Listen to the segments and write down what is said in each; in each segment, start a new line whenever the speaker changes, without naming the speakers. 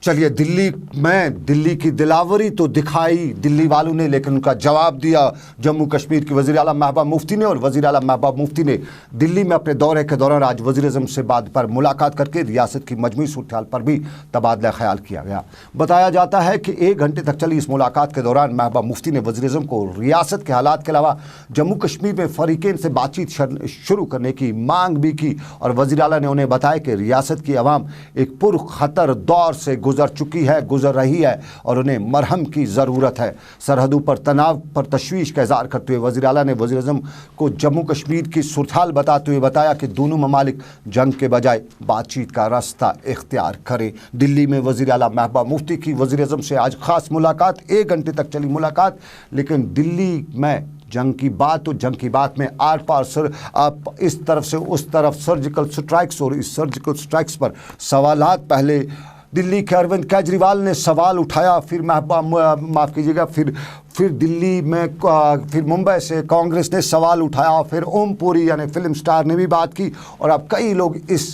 चलिए, दिल्ली की दिलावरी तो दिखाई दिल्ली वालों ने, लेकिन उनका जवाब दिया जम्मू कश्मीर की वज़ीर आला महबूबा मुफ्ती ने। और वज़ीर आला महबूबा मुफ्ती ने दिल्ली में अपने दौरे के दौरान आज वज़ीर-ए-आज़म से बाद पर मुलाकात करके रियासत की मजमूई सूरत हाल पर भी तबादला ख्याल किया गया। बताया जाता है कि 1 घंटे तक चली इस मुलाकात के दौरान महबूबा मुफ्ती ने वज़ीर-ए-आज़म को रियासत के हालात के अलावा जम्मू कश्मीर में फ़रीक़ैन से बातचीत शुरू करने की मांग भी की। और वज़ीर आला ने उन्हें बताया कि रियासत की अवाम एक पुरखतर दौर से गुजर रही है और उन्हें मरहम की ज़रूरत है। सरहदों पर तनाव पर तशवीश का इज़हार करते हुए वज़ीर आला ने वज़ीर-ए-आज़म को जम्मू कश्मीर की सूरत हाल बताते हुए बताया कि दोनों ममालिक जंग के बजाय बातचीत का रास्ता इख्तियार करें। दिल्ली में वज़ीर आला महबूबा मुफ्ती की वज़ीर-ए-आज़म से आज ख़ास मुलाकात, 1 घंटे तक चली मुलाकात। लेकिन दिल्ली में जंग की बात में आर पार आप इस तरफ से उस तरफ सर्जिकल स्ट्राइक्स, और इस सर्जिकल स्ट्राइक्स पर सवालात पहले दिल्ली के अरविंद केजरीवाल ने सवाल उठाया, फिर माफ़ कीजिएगा, फिर दिल्ली में फिर मुंबई से कांग्रेस ने सवाल उठाया, फिर ओम पुरी यानी फिल्म स्टार ने भी बात की। और अब कई लोग इस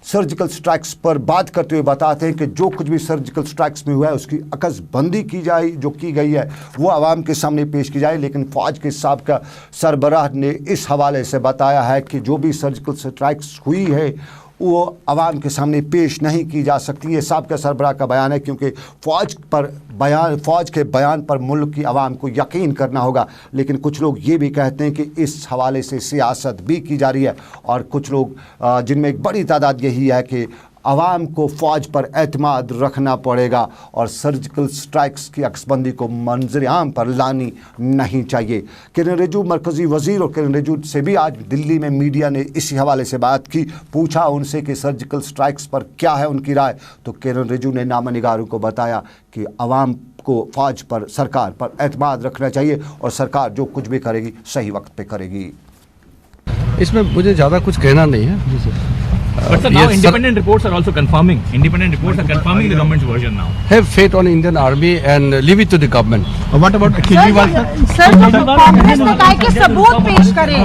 सर्जिकल स्ट्राइक्स पर बात करते हुए बताते हैं कि जो कुछ भी सर्जिकल स्ट्राइक्स में हुआ है उसकी अकसबंदी की जाए, जो की गई है वो आवाम के सामने पेश की जाए। लेकिन फ़ौज के साबिक़ा सरबराह ने इस हवाले से बताया है कि जो भी सर्जिकल स्ट्राइक्स हुई है वो आवाम के सामने पेश नहीं की जा सकती। ये साबिक़ा सरबराह का बयान है, क्योंकि फ़ौज के बयान पर मुल्क की आवाम को यकीन करना होगा। लेकिन कुछ लोग ये भी कहते हैं कि इस हवाले से सियासत भी की जा रही है, और कुछ लोग जिनमें एक बड़ी तादाद यही है कि आवाम को फ़ौज पर एतमाद रखना पड़ेगा और सर्जिकल स्ट्राइक्स की अक्सबंदी को मंजर आम पर लानी नहीं चाहिए। किरण रिजिजू मरकज़ी वज़ीर, और किरण रिजिजू से भी आज दिल्ली में मीडिया ने इसी हवाले से बात की, पूछा उनसे कि सर्जिकल स्ट्राइक्स पर क्या है उनकी राय। तो किरण रिजिजू ने नामनिगारों को बताया कि आवाम को फ़ौज पर, सरकार पर एतमाद रखना चाहिए और सरकार जो कुछ भी करेगी सही वक्त पे करेगी।
इसमें मुझे ज़्यादा कुछ कहना नहीं है जी sir.
But sir, now independent reports are also confirming. Independent reports are confirming the government's version now.
Have faith on Indian Army and leave it to the government.
What about Kejriwal sir?
Sir, Congress ने कहा कि सबूत पेश करें।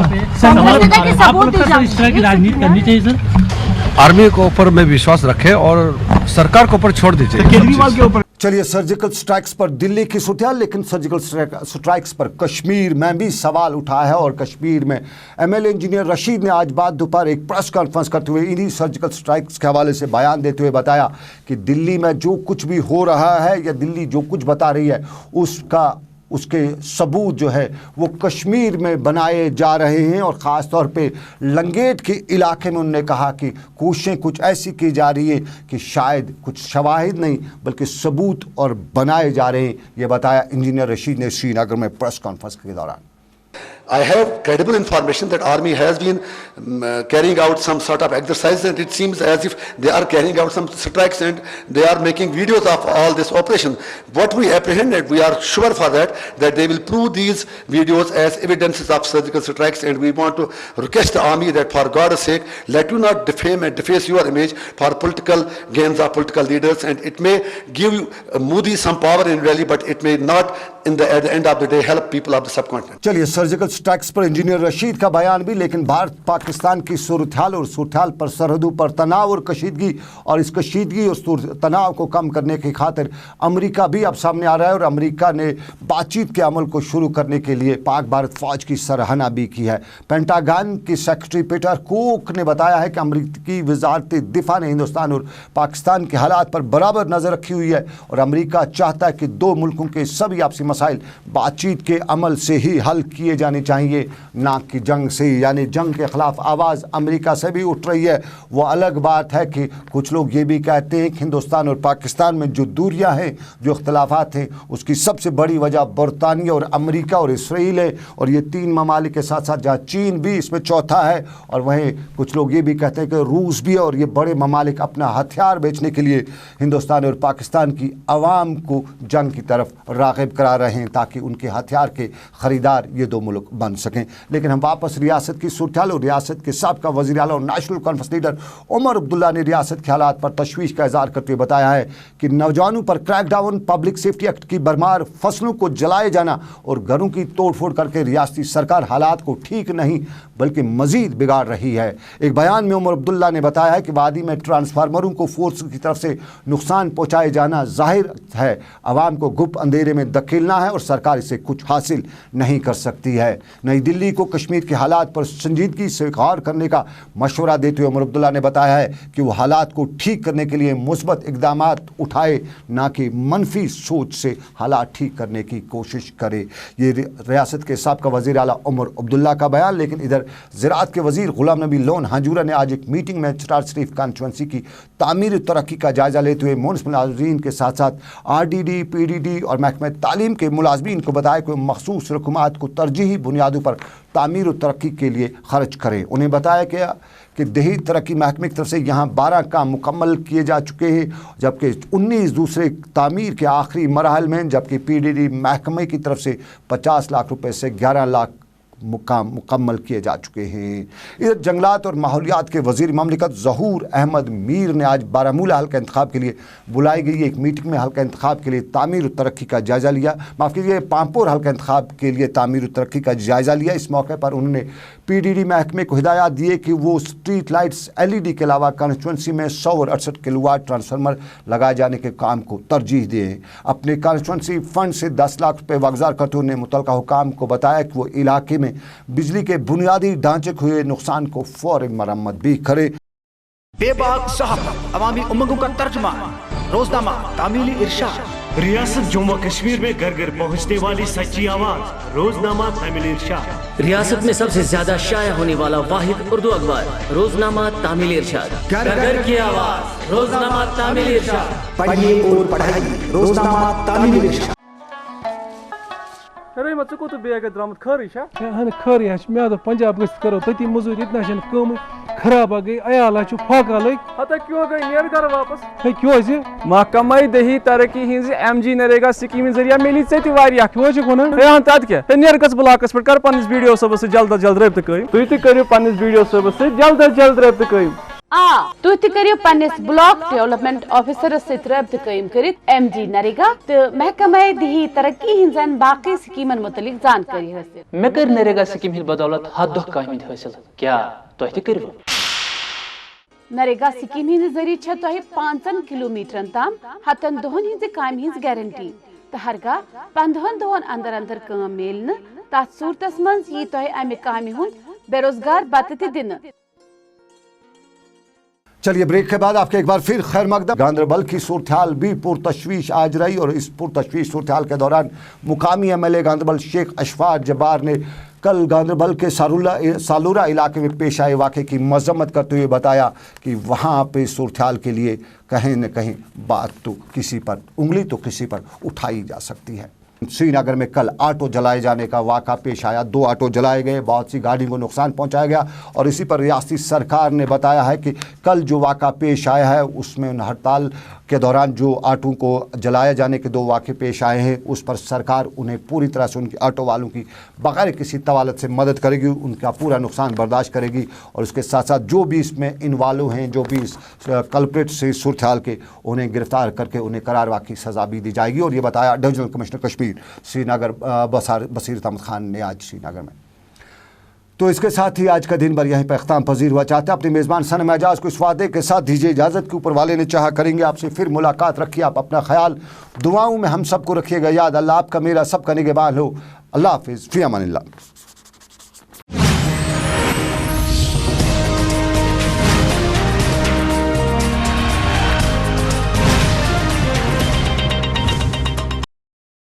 कांग्रेस ने कहा कि सबूत दीजिए।
इस तरह की राजनीति करनी चाहिए सर।
आर्मी के ऊपर में विश्वास रखें और सरकार के ऊपर छोड़ दीजिए
केजरीवाल के ऊपर।
चलिए, सर्जिकल स्ट्राइक्स पर दिल्ली की सूरत हाल, लेकिन सर्जिकल स्ट्राइक्स पर कश्मीर में भी सवाल उठा है। और कश्मीर में एमएलए इंजीनियर रशीद ने आज बाद दोपहर एक प्रेस कॉन्फ्रेंस करते हुए इन्हीं सर्जिकल स्ट्राइक्स के हवाले से बयान देते हुए बताया कि दिल्ली में जो कुछ भी हो रहा है या दिल्ली जो कुछ बता रही है उसके सबूत जो है वो कश्मीर में बनाए जा रहे हैं। और ख़ास तौर पे लंगेट के इलाके में उन्होंने कहा कि कोशिशें कुछ ऐसी की जा रही है कि शायद कुछ शवाहिद नहीं बल्कि सबूत और बनाए जा रहे हैं। ये बताया इंजीनियर रशीद ने श्रीनगर में प्रेस कॉन्फ्रेंस के दौरान।
I have credible information that army has been carrying out some sort of exercise, and it seems as if they are carrying out some strikes and they are making videos of all this operation. What we apprehended, we are sure for that they will prove these videos as evidences of surgical strikes, and we want to request the army that for God's sake, let you not defame and deface your image for political gains of political leaders, and it may give Modi some power in Delhi, but it may not at the end of the day help people of the subcontinent.
चलिए, surgical strikes पर engineer Rashid का बयान भी, लेकिन भारत पाकिस्तान की सूरत हाल और सूरत हाल पर सरहदों पर तनाव और कशीदगी, और इस कशीदगी और तनाव को कम करने की खातिर अमेरिका भी अब सामने आ रहा है। और अमेरिका ने बातचीत के अमल को शुरू करने के लिए पाक भारत फ़ौज की सराहना भी की है। पेंटागन की सेक्रेटरी पीटर कोक ने बताया है कि अमेरिकी वजारत दिफा ने हिंदुस्तान और पाकिस्तान के हालात पर बराबर नज़र रखी हुई है, और अमेरिका चाहता है कि 2 मुल्कों के सभी आपसी मसाइल बातचीत के अमल से ही हल किए जाने चाहिए, ना कि जंग से। यानी जंग के ख़िलाफ़ आवाज़ अमेरिका से भी उठ रही है। वो अलग बात है कि कुछ लोग ये भी कहते हैं कि हिंदुस्तान और पाकिस्तान में जो दूरियां हैं, जो इख्तलाफात हैं, उसकी सबसे बड़ी वजह बरतानिया और अमेरिका और इसराइल है। और ये 3 ममालिक के साथ साथ जहाँ चीन भी इसमें चौथा है, और वहीं कुछ लोग ये भी कहते हैं कि रूस भी है। और ये बड़े ममालिक अपना हथियार बेचने के लिए हिंदुस्तान और पाकिस्तान की आवाम को जंग की तरफ राग़िब करा रहे हैं, ताकि उनके हथियार के ख़रीदार ये 2 मुल्क बन सकें। लेकिन हम वापस रियासत की सूरत हाल और रियासत के साबका वज़ीर आला और National Conference leader Omar Abdullah ने रियासत के हालात पर तशवीश का इज़हार करते हुए बताया है कि नौजवानों पर क्रैकडाउन, पब्लिक सेफ्टी एक्ट की भरमार, फसलों को जलाए जाना और घरों की तोड़फोड़ करके रियासती सरकार हालात को ठीक नहीं बल्कि मजीद बिगाड़ रही है। एक बयान में उमर अब्दुल्ला ने बताया है कि वादी में ट्रांसफार्मरों को फोर्स की तरफ से नुकसान पहुँचाए जाना जाहिर है आवाम को गुप्त अंधेरे में धकेलना है और सरकार इसे कुछ हासिल नहीं कर सकती है। नई दिल्ली को कश्मीर के हालात पर संजीदगी से गौर करने का मशवरा देते हुए उमर अब्दुल्ला ने बताया है कि वो हालात को ठीक करने के लिए मुस्बत इक़दाम उठाए, ना कि मनफी सोच से हालात ठीक करने की कोशिश करे। ये रियासत के साबका वज़ीर आला उमर अब्दुल्ला का बयान। लेकिन इधर ज़राअत के वज़ीर ग़ुलाम नबी लोन हाजूरा ने आज एक मीटिंग में चरार शरीफ कॉन्स्टिट्यूंसी की तामीर तरक्की का जायज़ा लेते हुए मुनसिपल मुलाज़मीन के साथ साथ RDD, PDD और महकमे तालीम के मुलाज़मीन को बताया कि मखसूस रकूमात को तरजीही बुनियादों पर तामीर और तरक्की के लिए खर्च करें। उन्हें बताया गया कि देही तरक्की महकमे की तरफ से यहाँ 12 काम मुकम्मल किए जा चुके हैं, जबकि 19 दूसरे तामीर के आखिरी मरहल में, जबकि PDD महकमे की तरफ से 50 लाख रुपए से 11 लाख मुकम्मल किए जा चुके हैं। इधर जंगलात और माहौलियात के वज़ीर ममलिकत ज़हूर अहमद मीर ने आज बारामूला हल्का इंतखाब के लिए बुलाई गई एक मीटिंग में हल्का इंतखाब के लिए तामीर और तरक्की का जायज़ा लिया। माफ़ कीजिए, पामपुर हल्का इंतखाब के लिए तामीर और तरक्की का जायज़ा लिया। इस मौके पर उन्होंने PDD महकमे को हिदायत दिए कि वो स्ट्रीट लाइट्स LED के अलावा कॉन्स्टिट्यूंसी में 100 और 68 किलोवाट ट्रांसफार्मर लगाए जाने के काम को तरजीह दें। अपने कॉन्स्टिट्यूंसी फंड से 10 लाख रुपये वागज़ार करते हुए उन्होंने मुतल्लिका हुकाम को बताया कि वो इलाके में बिजली के बुनियादी ढांचे को हुए नुकसान को फौरी मरम्मत भी करे।
बेबाक साहब अवामी उमंगों का तर्जुमा, रोजनामा तामीली इरशाद। रियासत जम्मू कश्मीर में घर घर पहुँचने वाली सच्ची आवाज, रोजनामा तामीली इरशाद।
रियासत में सबसे ज्यादा शाया होने वाला वाहिद उर्दू अखबार, रोजनामा तामीली इरशाद। घर घर की आवाज, रोजनामा तामीली इरशाद।
पढ़िए और पढ़ाइए, रोजनामा तामीली इरशाद।
अरे मत को तो बेग द्रामत खरी छा हन खरी हस मैं तो पंजाब गस करो तती मजूरी इतना छन कम खराब आ गई अयाला छु फाका लग हता क्यों गई नेर कर वापस है क्यों जे महकमा दही तरक्की हिंज MG नरेगा स्कीम जरिया मिली चति वारिया क्यों जे कोन है हन तात के नेर कस ब्लॉकस पर कर पनिस वीडियो सब से जल्द जल्द रब्त कई तुई करियो पनिस वीडियो सब से जल्द जल्द रब्त कई
तुह करियो पन्निस ब्लॉक डेवलपमेंट ऑफिसर सत रब्त कायम करित MG नरेगा तो महकमा दही तरक्की हिंजन बाकी स्कीमन मुतलिक जानकारी हासिल।
मैं कर नरेगा स्कीम हिल बदौलत हाथ दो कायम हासिल क्या तो करियो।
नरेगा स्कीम हिंद जरिए छ तोह 5 किलोमीटर ताम हतन दोहन हिंज काम हिंज गारंटी तो हरगा 15 दोहन अंदर अंदर काम मेलन तथ सूरतस मंज यी तोह अमे कामि हुंद बेरोजगार बत दिन।
चलिए ब्रेक के बाद आपके एक बार फिर खैर मकदम। गांदरबल की सूरत हाल भी पुरतशवीश आज रही और इस पुरतशवीश सूरत हाल के दौरान मुकामी MLA गांदरबल शेख अशफाक जब्बार ने कल गांदरबल के सालूरा इलाके में पेश आए वाक़े की मजम्मत करते हुए बताया कि वहाँ पे सूरत हाल के लिए कहीं न कहीं बात तो किसी पर उंगली तो किसी पर उठाई जा सकती है। श्रीनगर में कल ऑटो जलाए जाने का वाक़ा पेश आया। 2 ऑटो जलाए गए, बहुत सी गाड़ियों को नुकसान पहुंचाया गया और इसी पर रियासती सरकार ने बताया है कि कल जो वाक़ा पेश आया है उसमें हड़ताल के दौरान जो ऑटो को जलाए जाने के 2 वाक़े पेश आए हैं उस पर सरकार उन्हें पूरी तरह से उनकी ऑटो वालों की बगैर किसी तवालत से मदद करेगी, उनका पूरा नुकसान बर्दाश्त करेगी और उसके साथ साथ जो भी इसमें इन्वॉल्व हैं, जो भी इस कल्प्रिट से सूरत हाल के, उन्हें गिरफ्तार करके उन्हें करारवा की सज़ा भी दी जाएगी। और ये बताया डिवीजनल कमिश्नर कश्मीर श्रीनगर बसीरत अहमद खान ने आज श्रीनगर में। तो इसके साथ ही आज का दिन भर यहीं पर अख्ताम पजीर हुआ। चाहते हैं अपने मेज़बान सनम एजाज को इस वादे के साथ दीजिए इजाज़त कि ऊपर वाले ने चाहा करेंगे आपसे फिर मुलाकात। रखिए आप अपना ख्याल, दुआओं में हम सबको रखिएगा याद। अल्लाह आपका मेरा सबका निगहबान हो। अल्लाह हाफिज़, फ़ी अमानिल्लाह।